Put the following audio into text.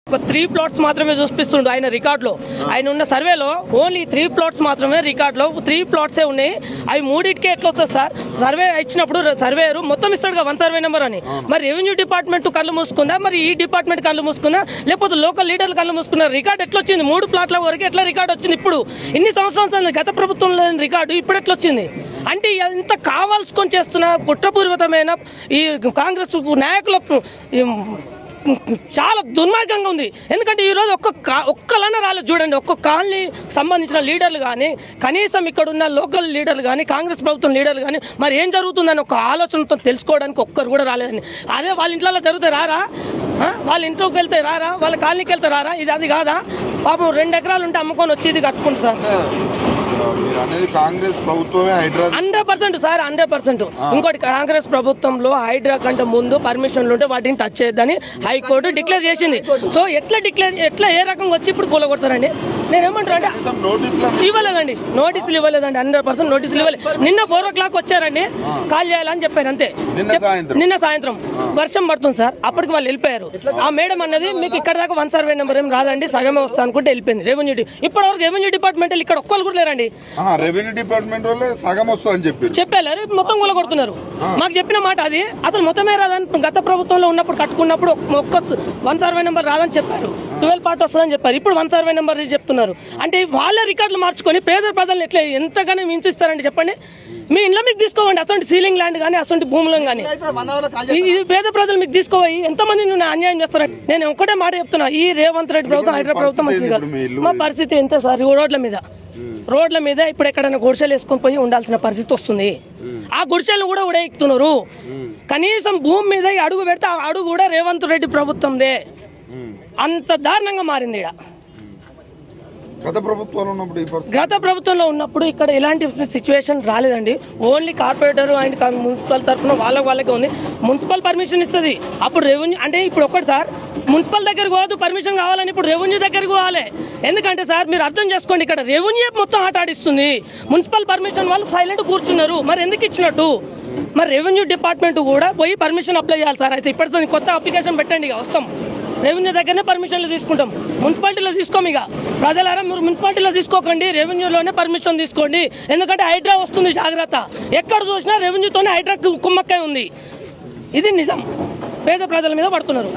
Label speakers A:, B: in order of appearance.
A: ఒక 3 ప్లాట్స్ మాత్రమే చూపిస్తుండు ఆయన రికార్డులో. ఆయన ఉన్న సర్వేలో ఓన్లీ 3 ప్లాట్స్ మాత్రమే రికార్డులో 3 ప్లాట్సే ఉన్నాయి. అవి మూడింటికే ఎట్లా వస్తుంది సార్? సర్వే ఇచ్చినప్పుడు సర్వేయర్ మొత్తం ఇస్తాడుగా 1 సర్వే నెంబర్ అని. మరి రెవెన్యూ డిపార్ట్మెంట్ కళ్ళు మూసుకుందా, మరి ఈ డిపార్ట్మెంట్ కళ్ళు మూసుకుందా, లేకపోతే లోకల్ లీడర్లు కళ్ళు మూసుకున్నారు? రికార్డు ఎట్లా వచ్చింది? 3 ప్లాట్ల వరకు ఎట్లా రికార్డు వచ్చింది? ఇప్పుడు ఇన్ని సంవత్సరాలు గత ప్రభుత్వంలో రికార్డు ఇప్పుడు ఎట్లా వచ్చింది? అంటే ఎంత కావాల్సుకొని చేస్తున్న కుట్రపూరితమైన ఈ కాంగ్రెస్ నాయకుల చాలా దుర్మార్గంగా ఉంది. ఎందుకంటే ఈరోజు ఒక్కలన్నా రాలేదు చూడండి. ఒక్క కాలనీ సంబంధించిన లీడర్లు కానీ, కనీసం ఇక్కడ ఉన్న లోకల్ లీడర్లు కానీ, కాంగ్రెస్ ప్రభుత్వం లీడర్లు కానీ మరి ఏం జరుగుతుందని ఒక ఆలోచనతో తెలుసుకోవడానికి ఒక్కరు కూడా రాలేదని. అదే వాళ్ళ ఇంట్లో జరిగితే రారా? వాళ్ళ ఇంట్లోకి వెళ్తే రారా? వాళ్ళ కాలనీకి వెళ్తే రారా? ఇది అది కాదా? పాపం 2 ఎకరాలు ఉంటే అమ్ముకొని వచ్చి ఇది కట్టుకుంటుంది సార్.
B: కాంగ్రెస్ ప్రభుత్వమే
A: 100% సార్, 100%. ఇంకోటి, కాంగ్రెస్ ప్రభుత్వంలో హైడ్రా కంటే ముందు పర్మిషన్లు ఉంటే వాటిని టచ్ చేయొద్దని హైకోర్టు డిక్లేర్ చేసింది. సో ఎట్లా ఏ రకంగా వచ్చి ఇప్పుడు కూలగొడతారండి? నేనేమంటారు అంటే ఇవ్వలేదండి, నోటీసులు ఇవ్వలేదండి. 100% నోటీసులు ఇవ్వలేదు. నిన్న 4 o'clock వచ్చారండి, కాల్ చేయాలని చెప్పారు అంతే. నిన్న సాయంత్రం వర్షం పడుతుంది సార్, అప్పటికి వాళ్ళు వెళ్ళిపోయారు. ఆ మేడం అన్నది మీకు ఇక్కడ దాకా 1 సర్వే నెంబర్ ఏం రాదండి, సగమే వస్తా అనుకుంటే వెళ్ళిపోయింది. ఇప్పటివరకు రెవెన్యూ డిపార్ట్మెంట్ ఇక్కడ ఒక్కరు కూడా లేరండి.
B: రెవెన్యూ డిపార్ట్మెంట్ వాళ్ళే సగం వస్తుందని
A: చెప్పారు, మొత్తం కూలగొడుతున్నారు. మాకు చెప్పిన మాట అది. అసలు మొత్తమే రాదని గత ప్రభుత్వంలో ఉన్నప్పుడు కట్టుకున్నప్పుడు ఒక్క 1 సర్వే నెంబర్ రాదని చెప్పారు, 12 పార్ట్ వస్తుందని చెప్పారు. ఇప్పుడు 1 సర్వే నెంబర్ చెప్తున్నారు. అంటే వాళ్ళ రికార్డులు మార్చుకొని పేద ప్రజలను ఎట్లా ఎంతగానో హింసిస్తారండి చెప్పండి. మీ ఇంట్లో మీకు తీసుకోవండి అసలు సీలింగ్ ల్యాండ్ కానీ, అసలు భూములను కానీ. ఇది పేద ప్రజలు మీకు తీసుకోవాలి. ఎంతమంది అన్యాయం చేస్తారండి? నేను ఒక్కటే మాట చెప్తున్నా, ఈ రేవంత్ రెడ్డి ప్రభుత్వం, హైదరాబాద్ ప్రభుత్వం మంచిది కాదు. మా పరిస్థితి ఎంత సార్? రోడ్ల మీద ఇప్పుడు ఎక్కడైనా గుడిసెలు వేసుకొని పోయి ఉండాల్సిన పరిస్థితి వస్తుంది. ఆ గుడిసెలను కూడా ఉడేస్తున్నారు. కనీసం భూమి మీద అడుగు పెడితే ఆ అడుగు కూడా రేవంత్ రెడ్డి ప్రభుత్వందే. అంత దారుణంగా మారింది. గత ప్రభుత్వంలో ఉన్నప్పుడు ఇక్కడ ఎలాంటి సిచ్యువేషన్ రాలేదండి. ఓన్లీ కార్పొరేటర్ అండ్ మున్సిపల్ తరఫున వాళ్ళకే ఉంది. మున్సిపల్ పర్మిషన్ ఇస్తుంది. అప్పుడు రెవెన్యూ అంటే ఇప్పుడు ఒక్కటి సార్, మున్సిపల్ దగ్గరకు పోదు పర్మిషన్ కావాలని, ఇప్పుడు రెవెన్యూ దగ్గరకు పోవాలి. ఎందుకంటే సార్ మీరు అర్థం చేసుకోండి, ఇక్కడ రెవెన్యూ మొత్తం ఆట ఆడిస్తుంది. మున్సిపల్ పర్మిషన్ వాళ్ళు సైలెంట్ కూర్చున్నారు. మరి ఎందుకు ఇచ్చినట్టు? మరి రెవెన్యూ డిపార్ట్మెంట్ కూడా పోయి పర్మిషన్ అప్లై చేయాలి సార్. అయితే ఇప్పటితో కొత్త అప్లికేషన్ పెట్టండి, వస్తాం. రెవెన్యూ దగ్గరనే పర్మిషన్లు తీసుకుంటాం, మున్సిపాలిటీలో తీసుకోము. ఇక ప్రజలారా మీరు మున్సిపాలిటీలో తీసుకోకండి, రెవెన్యూలోనే పర్మిషన్ తీసుకోండి. ఎందుకంటే హైడ్రా వస్తుంది, జాగ్రత్త. ఎక్కడ చూసినా రెవెన్యూతోనే హైడ్రా కుమ్మక్కై ఉంది. ఇది నిజం. పేద ప్రజల మీద పడుతున్నారు.